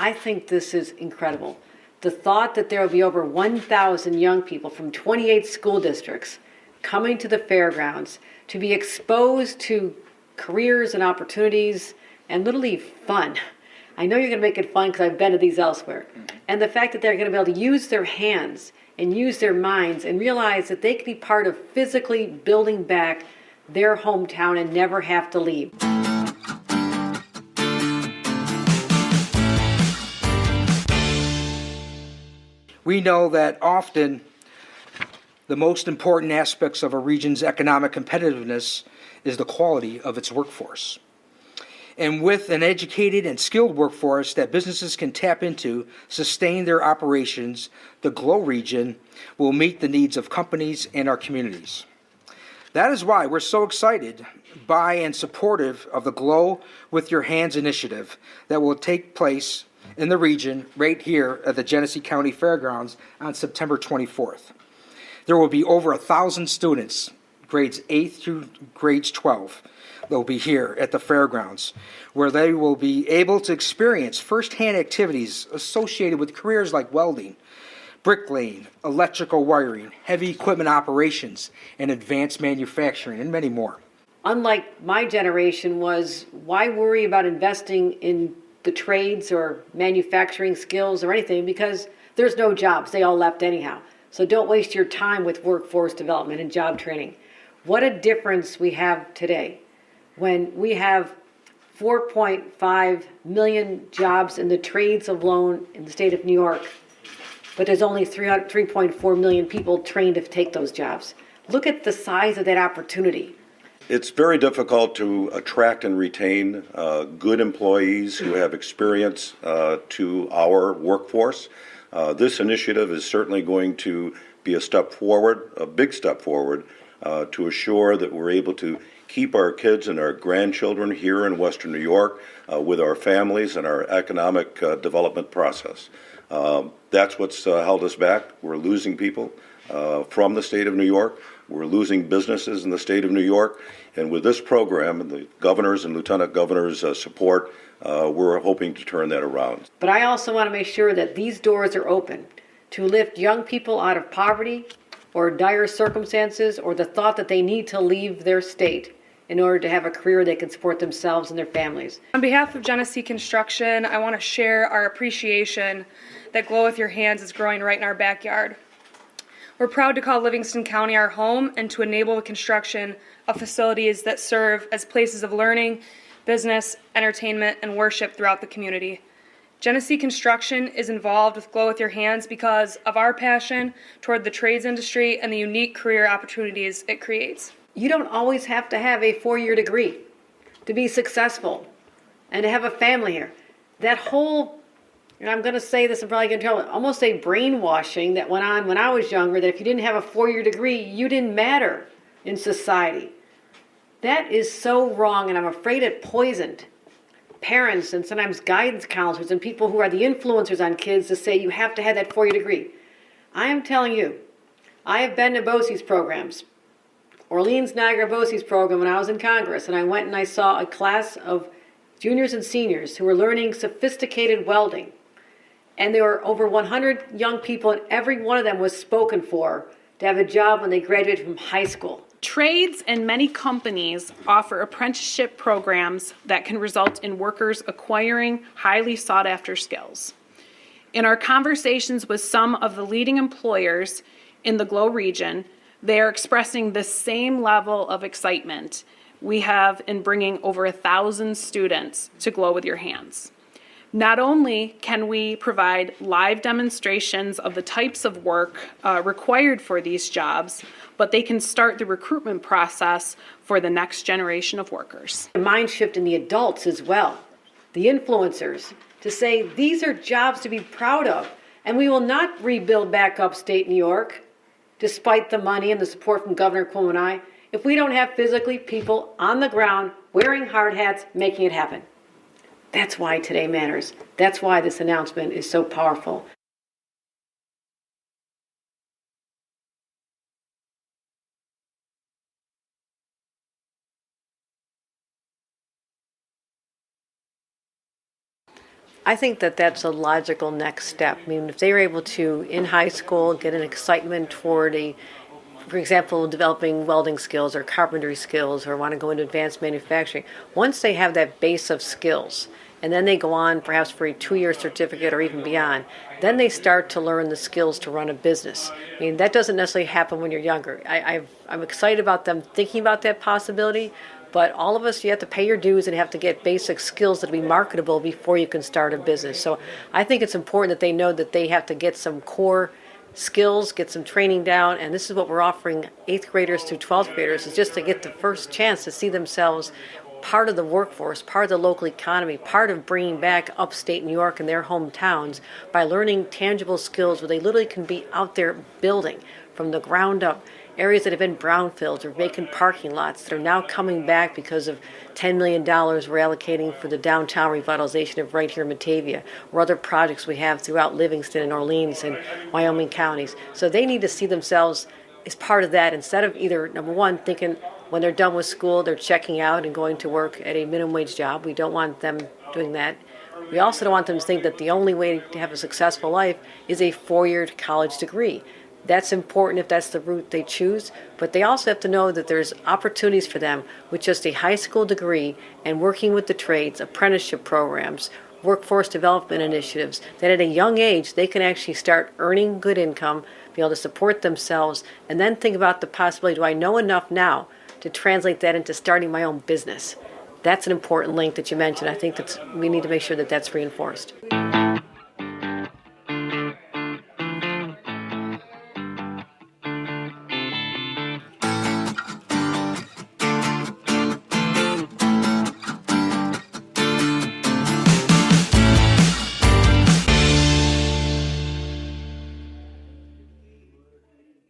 I think this is incredible. The thought that there will be over 1,000 young people from 28 school districts coming to the fairgrounds to be exposed to careers and opportunities and literally fun. I know you're going to make it fun because I've been to these elsewhere. And the fact that they're going to be able to use their hands and use their minds and realize that they can be part of physically building back their hometown and never have to leave. We know that often the most important aspects of a region's economic competitiveness is the quality of its workforce. And with an educated and skilled workforce that businesses can tap into, sustain their operations, the GLOW region will meet the needs of companies and our communities. That is why we're so excited by and supportive of the GLOW with Your Hands initiative that will take place in the region right here at the Genesee County Fair Grounds on September 24th. There will be over 1,000 students, grades 8 through grades 12. They'll be here at the fairgrounds, where they will be able to experience firsthand activities associated with careers like welding, bricklaying, electrical wiring, heavy equipment operations, and advanced manufacturing, and many more. Unlike my generation was, why worry about investing in the trades or manufacturing skills or anything, because there's no jobs. They all left anyhow. So don't waste your time with workforce development and job training. What a difference we have today when we have 4.5 million jobs in the trades alone in the state of New York, but there's only 3.4 million people trained to take those jobs. Look at the size of that opportunity. It's very difficult to attract and retain good employees who have experience to our workforce. This initiative is certainly going to be a step forward, a big step forward, to assure that we're able to keep our kids and our grandchildren here in Western New York with our families and our economic development process. That's what's held us back. We're losing people from the state of New York. We're losing businesses in the state of New York. And with this program and the governor's and lieutenant governor's support, we're hoping to turn that around. But I also want to make sure that these doors are open to lift young people out of poverty or dire circumstances or the thought that they need to leave their state in order to have a career they can support themselves and their families. On behalf of Genesee Construction, I want to share our appreciation that Glow With Your Hands is growing right in our backyard. We're proud to call Livingston County our home and to enable the construction of facilities that serve as places of learning, business, entertainment, and worship throughout the community. Genesee Construction is involved with Glow With Your Hands because of our passion toward the trades industry and the unique career opportunities it creates. You don't always have to have a 4-year degree to be successful and to have a family here. That whole, and I'm going to say this, I'm probably going to tell it, almost a brainwashing that went on when I was younger, that if you didn't have a 4-year degree, you didn't matter in society. That is so wrong, and I'm afraid it poisoned parents and sometimes guidance counselors and people who are the influencers on kids to say you have to have that 4-year degree. I am telling you, I have been to BOCES programs, Orleans Niagara BOCES program when I was in Congress, and I went and I saw a class of juniors and seniors who were learning sophisticated welding. And there were over 100 young people, and every one of them was spoken for to have a job when they graduated from high school. Trades and many companies offer apprenticeship programs that can result in workers acquiring highly sought-after skills. In our conversations with some of the leading employers in the GLOW region, they are expressing the same level of excitement we have in bringing over 1,000 students to GLOW With Your Hands. Not only can we provide live demonstrations of the types of work required for these jobs, but they can start the recruitment process for the next generation of workers. A mind shift in the adults as well, the influencers, to say these are jobs to be proud of, and we will not rebuild back upstate New York, despite the money and the support from Governor Cuomo and I, if we don't have physically people on the ground wearing hard hats making it happen. That's why today matters. That's why this announcement is so powerful. I think that that's a logical next step. I mean, if they were able to, in high school, get an excitement toward for example, developing welding skills or carpentry skills or want to go into advanced manufacturing, once they have that base of skills, and then they go on perhaps for a 2-year certificate or even beyond, then they start to learn the skills to run a business. I mean, that doesn't necessarily happen when you're younger. I'm excited about them thinking about that possibility, but all of us, you have to pay your dues and have to get basic skills that be marketable before you can start a business. So I think it's important that they know that they have to get some core skills, get some training down, and this is what we're offering 8th graders through 12th graders, is just to get the first chance to see themselves part of the workforce, part of the local economy, part of bringing back upstate New York and their hometowns by learning tangible skills where they literally can be out there building from the ground up. Areas that have been brownfields or vacant parking lots that are now coming back because of $10 million we're allocating for the downtown revitalization of right here in Batavia, or other projects we have throughout Livingston and Orleans and Wyoming counties. So they need to see themselves as part of that instead of either, number one, thinking when they're done with school, they're checking out and going to work at a minimum wage job. We don't want them doing that. We also don't want them to think that the only way to have a successful life is a 4-year college degree. That's important if that's the route they choose, but they also have to know that there's opportunities for them with just a high school degree and working with the trades, apprenticeship programs, workforce development initiatives, that at a young age they can actually start earning good income, be able to support themselves, and then think about the possibility, do I know enough now to translate that into starting my own business? That's an important link that you mentioned. I think we need to make sure that that's reinforced.